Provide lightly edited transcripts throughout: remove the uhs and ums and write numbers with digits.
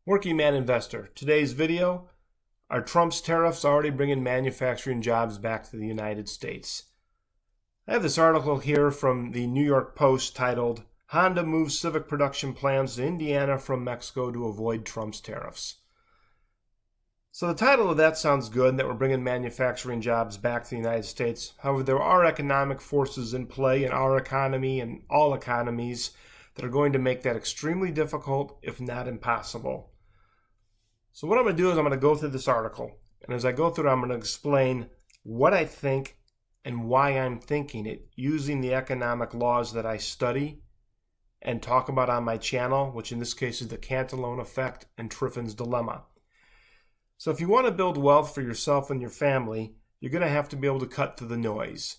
Working Man Investor. Today's video, are Trump's tariffs already bringing manufacturing jobs back to the United States? I have this article here from the New York Post titled, Honda Moves Civic Production Plans to Indiana from Mexico to Avoid Trump's Tariffs. So the title of that sounds good, that we're bringing manufacturing jobs back to the United States. However, there are economic forces in play in our economy and all economies that are going to make that extremely difficult, if not impossible. So what I'm going to do is I'm going to go through this article. And as I go through it, I'm going to explain what I think and why I'm thinking it, using the economic laws that I study and talk about on my channel, which in this case is the Cantillon effect and Triffin's dilemma. So if you want to build wealth for yourself and your family, you're going to have to be able to cut through the noise.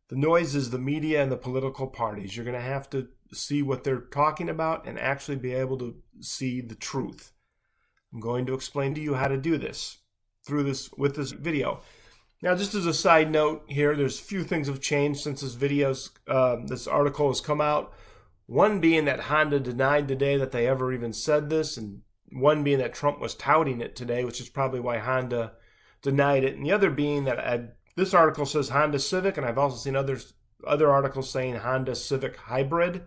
The noise is the media and the political parties. You're going to have to see what they're talking about and actually be able to see the truth. I'm going to explain to you how to do this with this video. Now, just as a side note here, there's a few things have changed since this article has come out. One being that Honda denied today that they ever even said this, and one being that Trump was touting it today, which is probably why Honda denied it. And the other being that this article says Honda Civic, and I've also seen other articles saying Honda Civic Hybrid.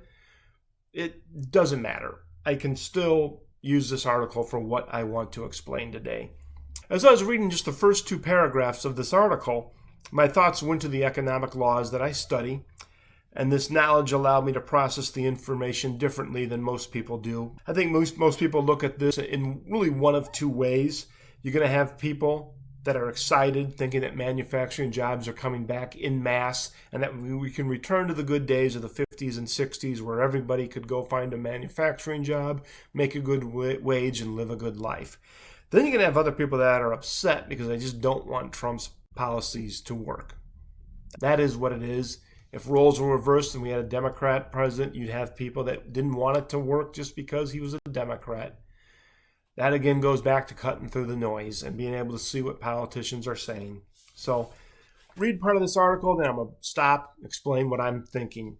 It doesn't matter. I can still use this article for what I want to explain today. As I was reading just the first two paragraphs of this article, my thoughts went to the economic laws that I study, and this knowledge allowed me to process the information differently than most people do. I think most people look at this in really one of two ways. You're going to have people that are excited, thinking that manufacturing jobs are coming back in mass and that we can return to the good days of the 50s and 60s where everybody could go find a manufacturing job, make a good wage, and live a good life. Then you're going to have other people that are upset because they just don't want Trump's policies to work. That is what it is. If roles were reversed and we had a Democrat president, you'd have people that didn't want it to work just because he was a Democrat. That again goes back to cutting through the noise and being able to see what politicians are saying. So read part of this article, then I'm going to stop, explain what I'm thinking.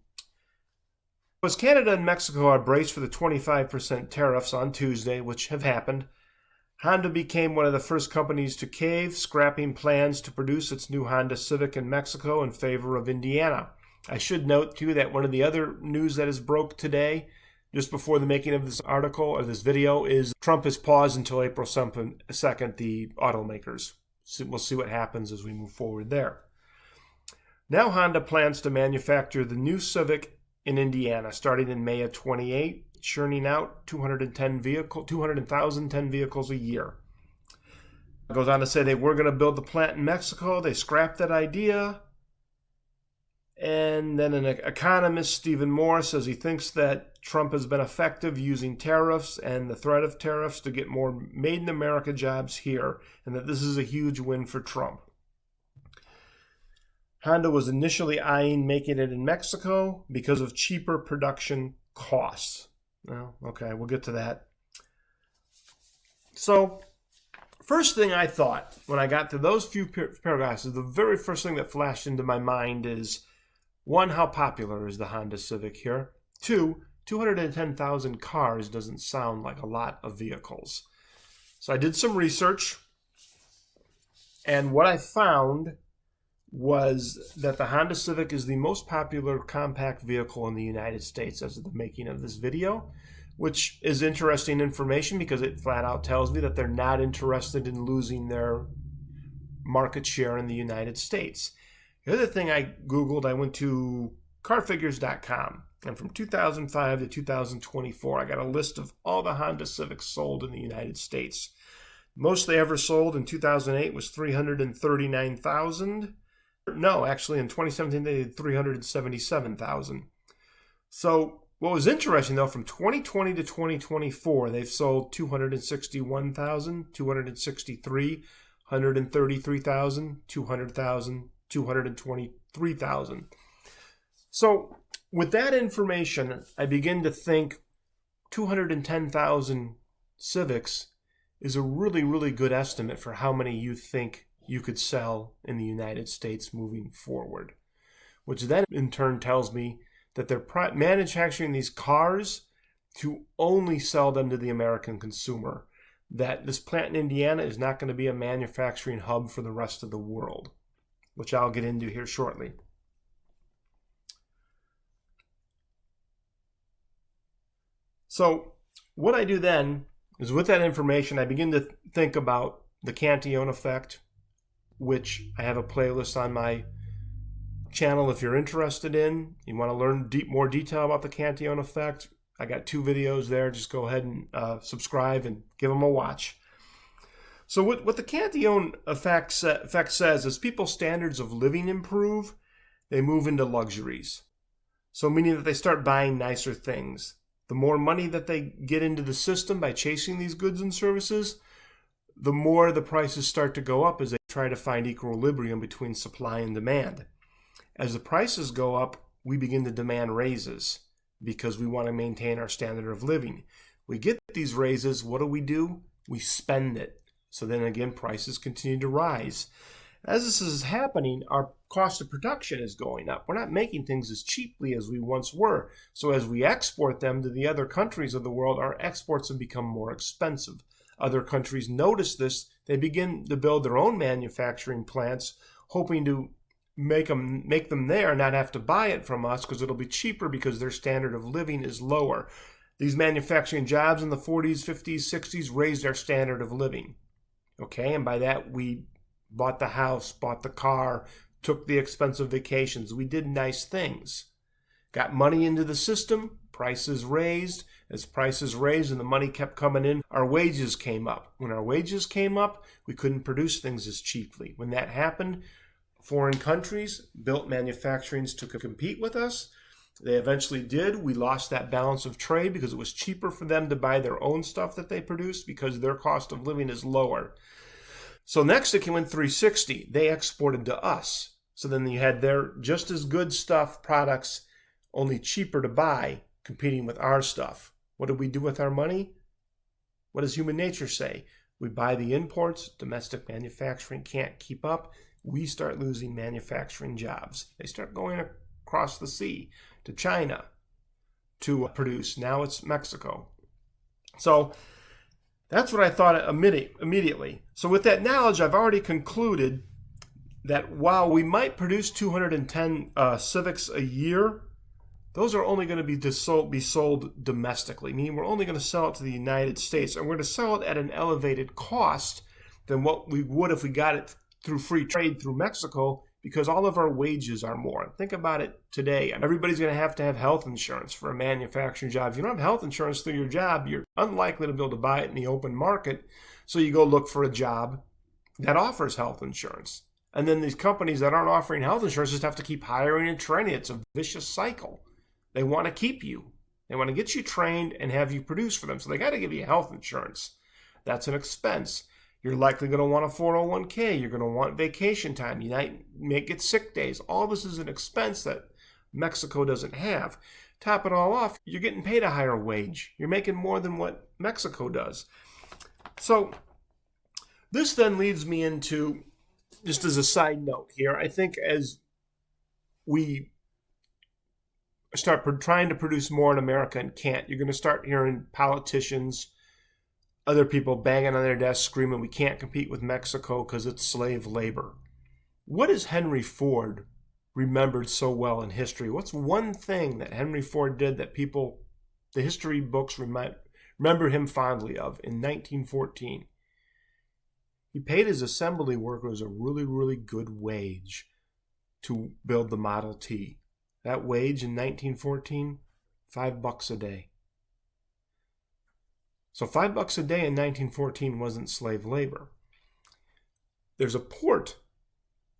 As Canada and Mexico are braced for the 25% tariffs on Tuesday, which have happened, Honda became one of the first companies to cave, scrapping plans to produce its new Honda Civic in Mexico in favor of Indiana. I should note, too, that one of the other news that is broke today, just before the making of this article or this video, is Trump has paused until April 2nd, the automakers. So we'll see what happens as we move forward there. Now Honda plans to manufacture the new Civic in Indiana, starting in May of 28, churning out 210,000 vehicles a year. It goes on to say they were going to build the plant in Mexico. They scrapped that idea. And then an economist, Stephen Moore, says he thinks that Trump has been effective using tariffs and the threat of tariffs to get more made in America jobs here, and that this is a huge win for Trump. Honda was initially eyeing making it in Mexico because of cheaper production costs. Well, okay, we'll get to that. So, first thing I thought when I got to those few paragraphs, the very first thing that flashed into my mind is, one, how popular is the Honda Civic here? Two, 210,000 cars doesn't sound like a lot of vehicles. So I did some research, and what I found was that the Honda Civic is the most popular compact vehicle in the United States as of the making of this video, which is interesting information because it flat out tells me that they're not interested in losing their market share in the United States. The other thing I Googled, I went to carfigures.com, and from 2005 to 2024, I got a list of all the Honda Civics sold in the United States. Most they ever sold in 2008 was 339,000. No, actually in 2017 they did 377,000. So what was interesting though, from 2020 to 2024, they've sold 261,000, 263, 133,000, 200,000, 223,000. So with that information, I begin to think 210,000 Civics is a really, really good estimate for how many you think you could sell in the United States moving forward, which then in turn tells me that they're manufacturing these cars to only sell them to the American consumer. That this plant in Indiana is not going to be a manufacturing hub for the rest of the world, which I'll get into here shortly. So what I do then is, with that information, I begin to think about the Cantillon effect, which I have a playlist on my channel if you're interested in. You want to learn more detail about the Cantillon effect, I got 2 videos there. Just go ahead and subscribe and give them a watch. So what the Cantillon effect says is, people's standards of living improve, they move into luxuries. So meaning that they start buying nicer things. The more money that they get into the system by chasing these goods and services, the more the prices start to go up as they try to find equilibrium between supply and demand. As the prices go up, we begin to demand raises because we want to maintain our standard of living. We get these raises, what do? We spend it. So then again, prices continue to rise. As this is happening, our cost of production is going up. We're not making things as cheaply as we once were. So as we export them to the other countries of the world, our exports have become more expensive. Other countries notice this. They begin to build their own manufacturing plants, hoping to make them there, not have to buy it from us because it'll be cheaper because their standard of living is lower. These manufacturing jobs in the 40s, 50s, 60s raised our standard of living. Okay, and by that we bought the house, bought the car, took the expensive vacations. We did nice things. Got money into the system, prices raised. As prices raised and the money kept coming in, our wages came up. When our wages came up, we couldn't produce things as cheaply. When that happened, foreign countries built manufacturings to compete with us. They eventually did. We lost that balance of trade because it was cheaper for them to buy their own stuff that they produced because their cost of living is lower. So next it went 360. They exported to us. So then you had their just as good stuff, products, only cheaper to buy, competing with our stuff. What do we do with our money? What does human nature say? We buy the imports. Domestic manufacturing can't keep up. We start losing manufacturing jobs. They start going across the sea to China to produce. Now it's Mexico. So that's what I thought immediately. So with that knowledge, I've already concluded that while we might produce 210 Civics a year, those are only going to be sold domestically, meaning we're only going to sell it to the United States, and we're going to sell it at an elevated cost than what we would if we got it through free trade through Mexico, because all of our wages are more. Think about it today. Everybody's going to have health insurance for a manufacturing job. If you don't have health insurance through your job, you're unlikely to be able to buy it in the open market. So you go look for a job that offers health insurance. And then these companies that aren't offering health insurance just have to keep hiring and training. It's a vicious cycle. They want to keep you. They want to get you trained and have you produce for them. So they got to give you health insurance. That's an expense. You're likely going to want a 401k. You're going to want vacation time. You might get sick days. All this is an expense that Mexico doesn't have. Top it all off, you're getting paid a higher wage. You're making more than what Mexico does. So this then leads me into, just as a side note here, I think as we start trying to produce more in America and can't, you're going to start hearing politicians, other people banging on their desks screaming, we can't compete with Mexico because it's slave labor. What is Henry Ford remembered so well in history? What's one thing that Henry Ford did that people, the history books remember him fondly of in 1914? He paid his assembly workers a really, really good wage to build the Model T. That wage in 1914, $5 a day. So $5 a day in 1914 wasn't slave labor. There's a port,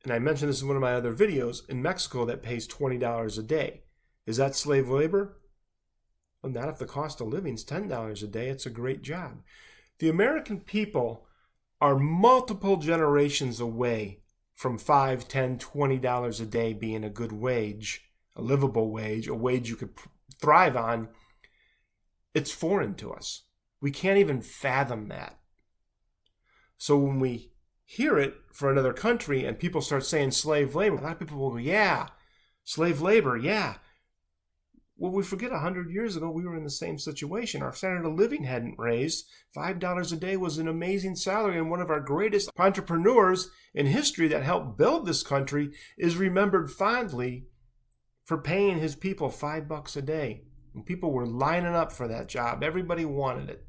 and I mentioned this in one of my other videos, in Mexico that pays $20 a day. Is that slave labor? Well, not if the cost of living is $10 a day. It's a great job. The American people are multiple generations away from $5, $10, $20 a day being a good wage, a livable wage, a wage you could thrive on. It's foreign to us. We can't even fathom that. So when we hear it for another country and people start saying slave labor, a lot of people will go, yeah, slave labor, yeah. Well, we forget 100 years ago we were in the same situation. Our standard of living hadn't raised. $5 a day was an amazing salary, and one of our greatest entrepreneurs in history that helped build this country is remembered fondly for paying his people $5 a day. And people were lining up for that job. Everybody wanted it.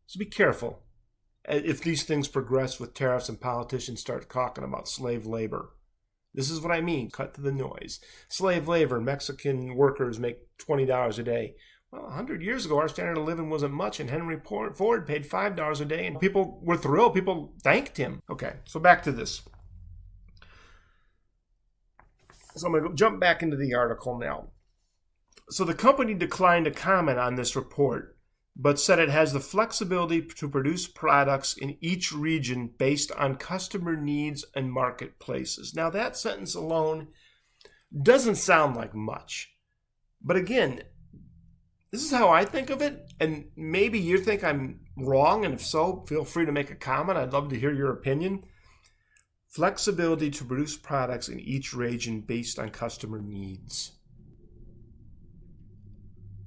So be careful if these things progress with tariffs and politicians start talking about slave labor. This is what I mean. Cut to the noise. Slave labor, Mexican workers make $20 a day. Well, 100 years ago, our standard of living wasn't much, and Henry Ford paid $5 a day, and people were thrilled. People thanked him. Okay, so back to this. So I'm going to jump back into the article now. So the company declined to comment on this report, but said it has the flexibility to produce products in each region based on customer needs and marketplaces. Now, that sentence alone doesn't sound like much. But again, this is how I think of it, and maybe you think I'm wrong, and if so, feel free to make a comment. I'd love to hear your opinion. Flexibility to produce products in each region based on customer needs.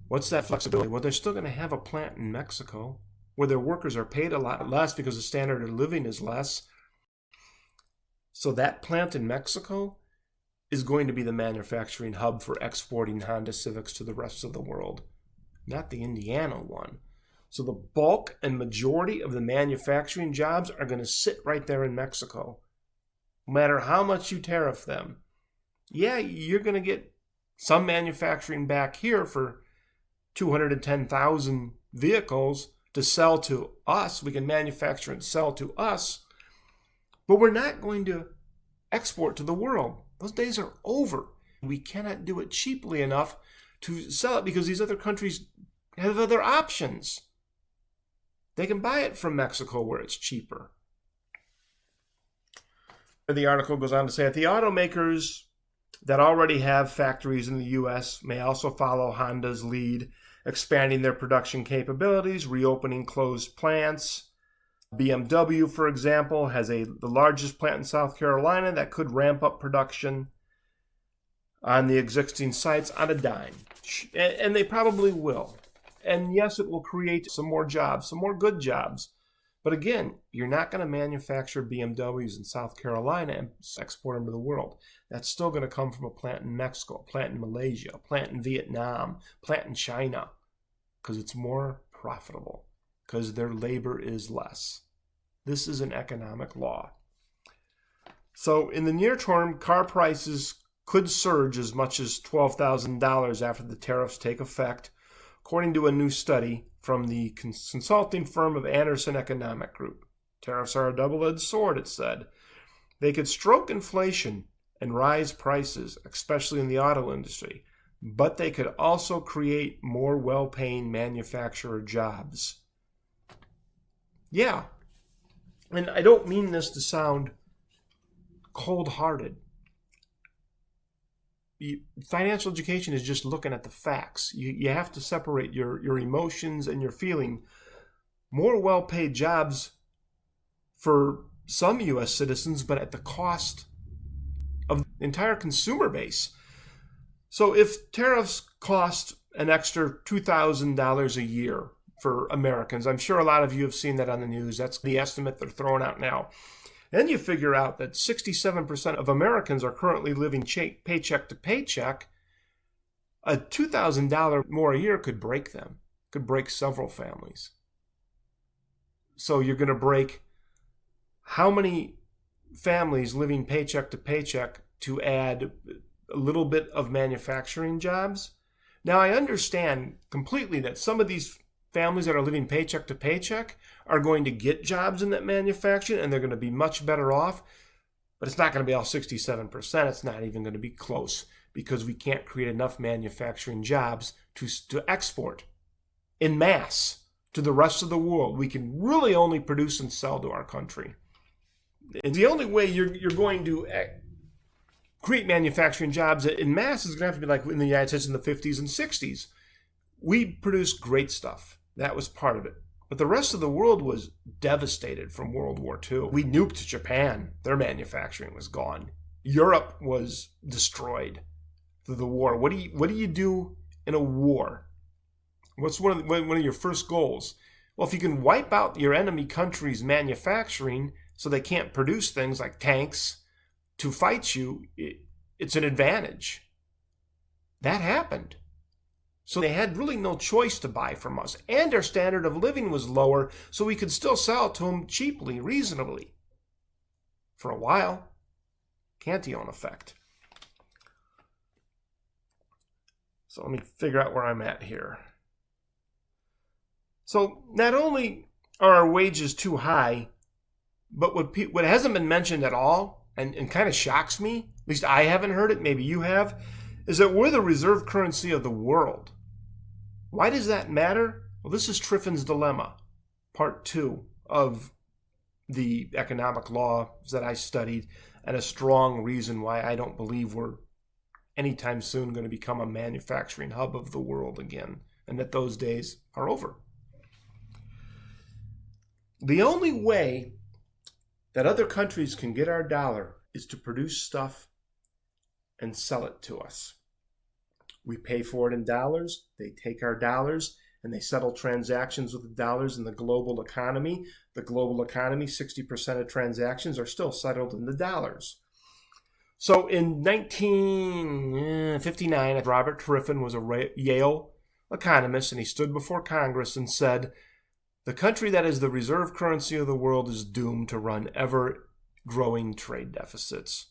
What's that flexibility? Well, they're still going to have a plant in Mexico where their workers are paid a lot less because the standard of living is less. So that plant in Mexico is going to be the manufacturing hub for exporting Honda Civics to the rest of the world, not the Indiana one. So the bulk and majority of the manufacturing jobs are going to sit right there in Mexico, no matter how much you tariff them. Yeah, you're going to get some manufacturing back here for 210,000 vehicles to sell to us. We can manufacture and sell to us, but we're not going to export to the world. Those days are over. We cannot do it cheaply enough to sell it because these other countries have other options. They can buy it from Mexico where it's cheaper. The article goes on to say that the automakers that already have factories in the U.S. may also follow Honda's lead, expanding their production capabilities, reopening closed plants. BMW, for example, has the largest plant in South Carolina that could ramp up production on the existing sites on a dime. And they probably will. And yes, it will create some more jobs, some more good jobs. But again, you're not going to manufacture BMWs in South Carolina and export them to the world. That's still going to come from a plant in Mexico, a plant in Malaysia, a plant in Vietnam, a plant in China, because it's more profitable, because their labor is less. This is an economic law. So in the near term, car prices could surge as much as $12,000 after the tariffs take effect, according to a new study from the consulting firm of Anderson Economic Group. Tariffs are a double-edged sword, it said. They could stroke inflation and rise prices, especially in the auto industry, but they could also create more well-paying manufacturer jobs. Yeah, and I don't mean this to sound cold-hearted. Financial education is just looking at the facts. You have to separate your emotions and your feeling. More well-paid jobs for some U.S. citizens, but at the cost of the entire consumer base. So if tariffs cost an extra $2,000 a year for Americans, I'm sure a lot of you have seen that on the news. That's the estimate they're throwing out now. Then you figure out that 67% of Americans are currently living paycheck to paycheck. A $2,000 more a year could break them, could break several families. So you're going to break how many families living paycheck to paycheck to add a little bit of manufacturing jobs? Now, I understand completely that some of these families that are living paycheck to paycheck are going to get jobs in that manufacturing and they're going to be much better off, but it's not going to be all 67%. It's not even going to be close because we can't create enough manufacturing jobs to export in mass to the rest of the world. We can really only produce and sell to our country. And the only way you're going to create manufacturing jobs in mass is going to have to be like in the United States in the 50s and 60s. We produced great stuff. That was part of it. But the rest of the world was devastated from World War II. We nuked Japan. Their manufacturing was gone. Europe was destroyed. the war. What do you do in a war? What's one of your first goals? Well, if you can wipe out your enemy country's manufacturing so they can't produce things like tanks to fight you, it's an advantage. That happened. So they had really no choice to buy from us. And our standard of living was lower, so we could still sell to them cheaply, reasonably. For a while. Cantillon effect. So let me figure out where I'm at here. So not only are our wages too high, but what hasn't been mentioned at all, and kind of shocks me, at least I haven't heard it, maybe you have, is that we're the reserve currency of the world. Why does that matter? Well, this is Triffin's dilemma, part 2 of the economic laws that I studied, and a strong reason why I don't believe we're anytime soon going to become a manufacturing hub of the world again, and that those days are over. The only way that other countries can get our dollar is to produce stuff and sell it to us. We pay for it in dollars, they take our dollars, and they settle transactions with the dollars in the global economy. The global economy, 60% of transactions are still settled in the dollars. So in 1959, Robert Triffin was a Yale economist, and he stood before Congress and said, the country that is the reserve currency of the world is doomed to run ever-growing trade deficits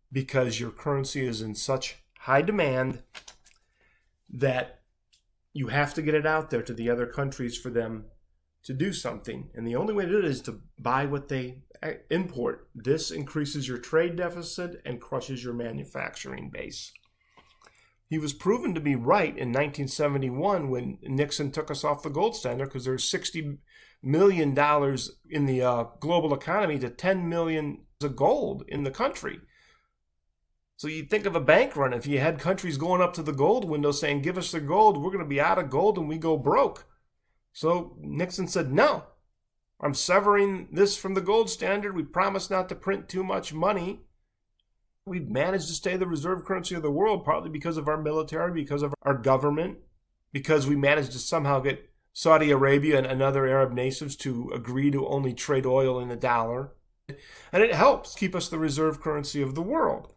because your currency is in such high demand that you have to get it out there to the other countries for them to do something. And the only way to do it is to buy what they import. This increases your trade deficit and crushes your manufacturing base. He was proven to be right in 1971 when Nixon took us off the gold standard, because there's $60 million in the global economy to $10 million of gold in the country. So you think of a bank run. If you had countries going up to the gold window saying, give us the gold, we're going to be out of gold and we go broke. So Nixon said, no, I'm severing this from the gold standard. We promised not to print too much money. We've managed to stay the reserve currency of the world, partly because of our military, because of our government, because we managed to somehow get Saudi Arabia and other Arab nations to agree to only trade oil in the dollar. And it helps keep us the reserve currency of the world.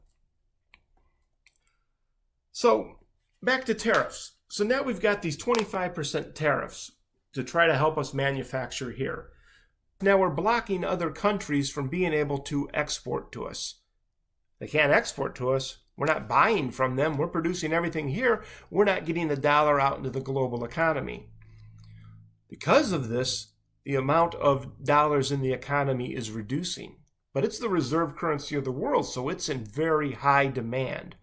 So back to tariffs. So now we've got these 25% tariffs to try to help us manufacture here. Now we're blocking other countries from being able to export to us. They can't export to us. We're not buying from them. We're producing everything here. We're not getting the dollar out into the global economy. Because of this, the amount of dollars in the economy is reducing. But it's the reserve currency of the world, so it's in very high demand.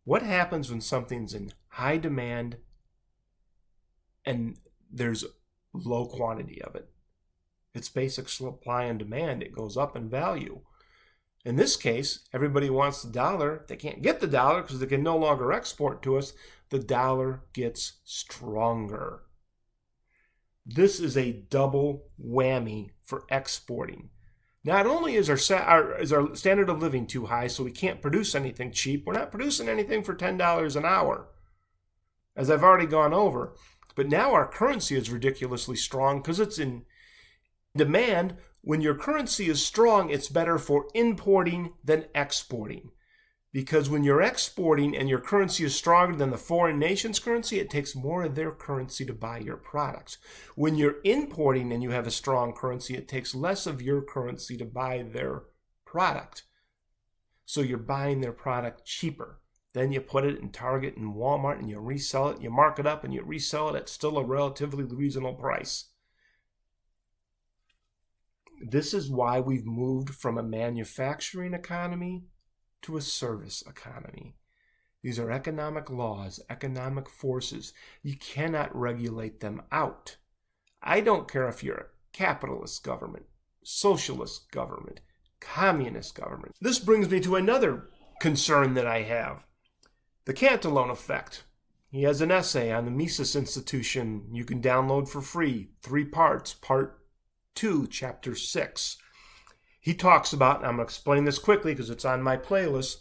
What happens when something's in high demand and there's low quantity of it? It's basic supply and demand. It goes up in value. In this case, everybody wants the dollar. They can't get the dollar because they can no longer export to us. The dollar gets stronger. This is a double whammy for exporting. Not only is our standard of living too high, so we can't produce anything cheap, we're not producing anything for $10 an hour, as I've already gone over. But now our currency is ridiculously strong because it's in demand. When your currency is strong, it's better for importing than exporting. Because when you're exporting and your currency is stronger than the foreign nation's currency, it takes more of their currency to buy your products. When you're importing and you have a strong currency, it takes less of your currency to buy their product. So you're buying their product cheaper. Then you put it in Target and Walmart and you resell it, you mark it up and you resell it at still a relatively reasonable price. This is why we've moved from a manufacturing economy to a service economy. These are economic laws, economic forces. You cannot regulate them out. I don't care if you're a capitalist government, socialist government, communist government. This brings me to another concern that I have. The Cantillon effect. He has an essay on the Mises Institution you can download for free, 3 parts, part 2, chapter 6. He talks about, and I'm going to explain this quickly because it's on my playlist,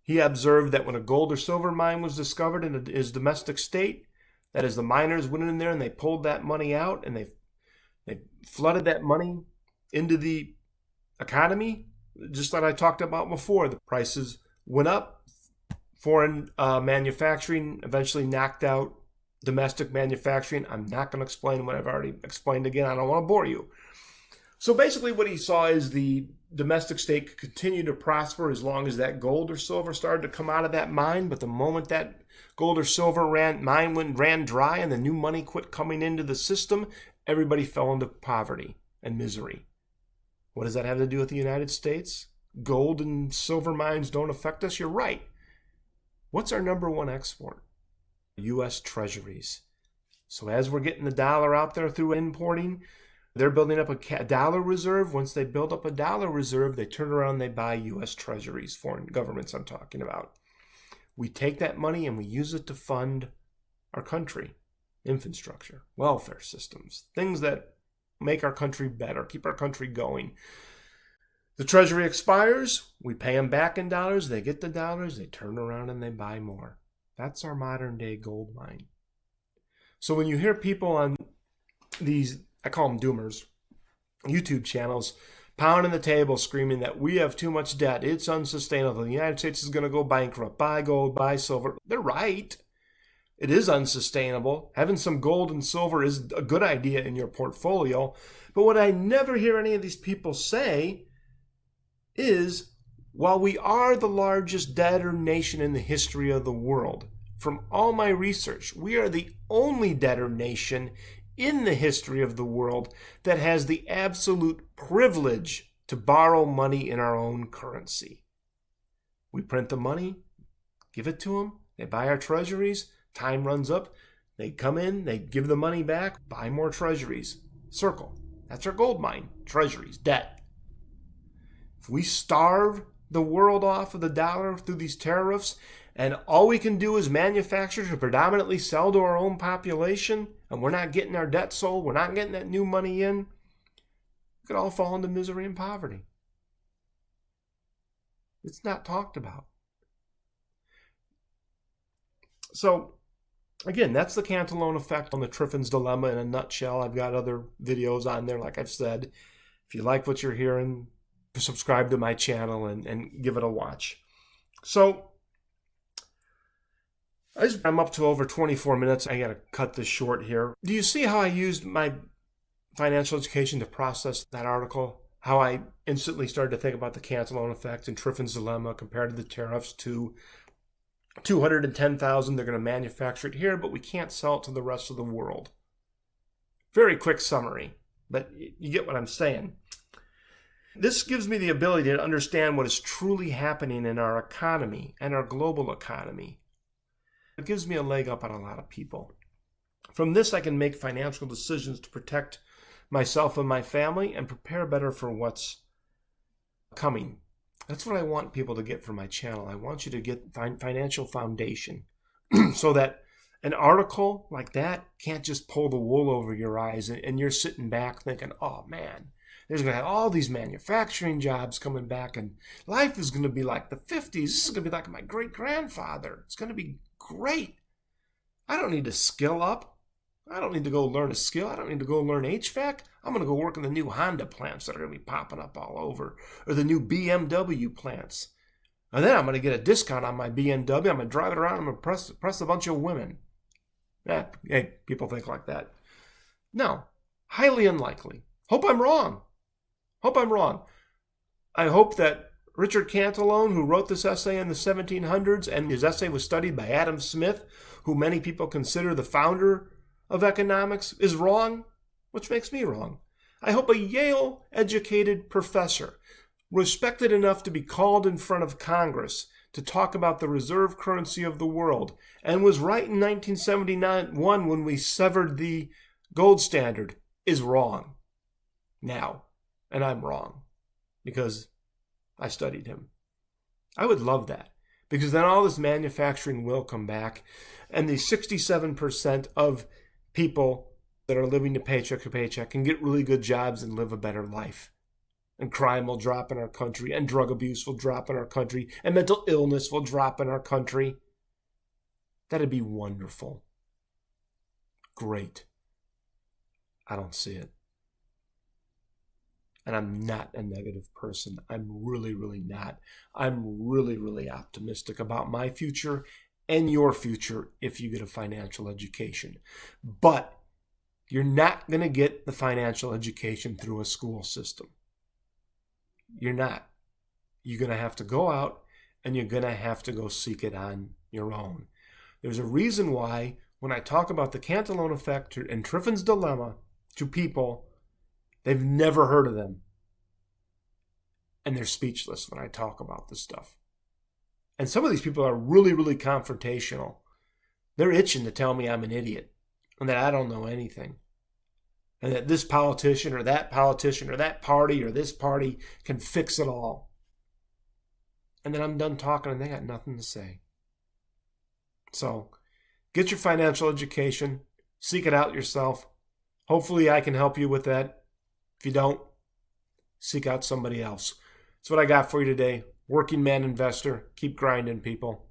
He observed that when a gold or silver mine was discovered in his domestic state, that as the miners went in there and they pulled that money out and they flooded that money into the economy, just like I talked about before, the prices went up. Foreign manufacturing eventually knocked out domestic manufacturing. I'm not going to explain what I've already explained again. I don't want to bore you. So basically what he saw is the domestic state could continue to prosper as long as that gold or silver started to come out of that mine. But the moment that gold or silver mine ran dry and the new money quit coming into the system, everybody fell into poverty and misery. What does that have to do with the United States? Gold and silver mines don't affect us? You're right. What's our number one export? U.S. Treasuries. So as we're getting the dollar out there through importing, they're building up a dollar reserve. Once they build up a dollar reserve, they turn around and they buy U.S. Treasuries, foreign governments I'm talking about. We take that money and we use it to fund our country, infrastructure, welfare systems, things that make our country better, keep our country going. The Treasury expires, we pay them back in dollars, they get the dollars, they turn around and they buy more. That's our modern day gold mine. So when you hear people on these, I call them doomers, YouTube channels, pounding the table screaming that we have too much debt, it's unsustainable, the United States is going to go bankrupt, buy gold, buy silver. They're right. It is unsustainable. Having some gold and silver is a good idea in your portfolio. But what I never hear any of these people say is, while we are the largest debtor nation in the history of the world, from all my research, we are the only debtor nation in the history of the world that has the absolute privilege to borrow money in our own currency. We print the money, give it to them, they buy our treasuries, time runs up, they come in, they give the money back, buy more treasuries. Circle. That's our gold mine. Treasuries, debt. If we starve the world off of the dollar through these tariffs, and all we can do is manufacture to predominantly sell to our own population, and we're not getting our debt sold, we're not getting that new money in, we could all fall into misery and poverty. It's not talked about. So, again, that's the Cantillon effect on the Triffin's dilemma in a nutshell. I've got other videos on there, like I've said. If you like what you're hearing, subscribe to my channel and give it a watch. So, I'm up to over 24 minutes. I got to cut this short here. Do you see how I used my financial education to process that article? How I instantly started to think about the Cantillon effect and Triffin's dilemma compared to the tariffs to 210,000. They're going to manufacture it here, but we can't sell it to the rest of the world. Very quick summary, but you get what I'm saying. This gives me the ability to understand what is truly happening in our economy and our global economy. It gives me a leg up on a lot of people. From this, I can make financial decisions to protect myself and my family and prepare better for what's coming. That's what I want people to get from my channel. I want you to get financial foundation so that an article like that can't just pull the wool over your eyes and you're sitting back thinking, oh man, there's going to have all these manufacturing jobs coming back and life is going to be like the 50s. This is going to be like my great-grandfather. It's going to be great. I don't need to skill up. I don't need to go learn a skill. I don't need to go learn HVAC. I'm going to go work in the new Honda plants that are going to be popping up all over, or the new BMW plants. And then I'm going to get a discount on my BMW. I'm going to drive it around. I'm going to press a bunch of women. Hey, people think like that. No, highly unlikely. Hope I'm wrong. I hope that Richard Cantillon, who wrote this essay in the 1700s, and his essay was studied by Adam Smith, who many people consider the founder of economics, is wrong, which makes me wrong. I hope a Yale-educated professor, respected enough to be called in front of Congress to talk about the reserve currency of the world, and was right in 1971 when we severed the gold standard, is wrong now. And I'm wrong because I studied him. I would love that, because then all this manufacturing will come back, and the 67% of people that are living to paycheck can get really good jobs and live a better life. and crime will drop in our country, and drug abuse will drop in our country, and mental illness will drop in our country. That'd be wonderful. Great. I don't see it. And I'm not a negative person. I'm really, really not. I'm really, really optimistic about my future and your future if you get a financial education. But you're not going to get the financial education through a school system. You're not. You're going to have to go out and you're going to have to go seek it on your own. There's a reason why when I talk about the Cantillon effect and Triffin's dilemma to people, they've never heard of them. And they're speechless when I talk about this stuff. And some of these people are really, really confrontational. They're itching to tell me I'm an idiot and that I don't know anything. And that this politician or that party or this party can fix it all. And then I'm done talking and they got nothing to say. So get your financial education. Seek it out yourself. Hopefully I can help you with that. If you don't, seek out somebody else. That's what I got for you today. Working man investor. Keep grinding, people.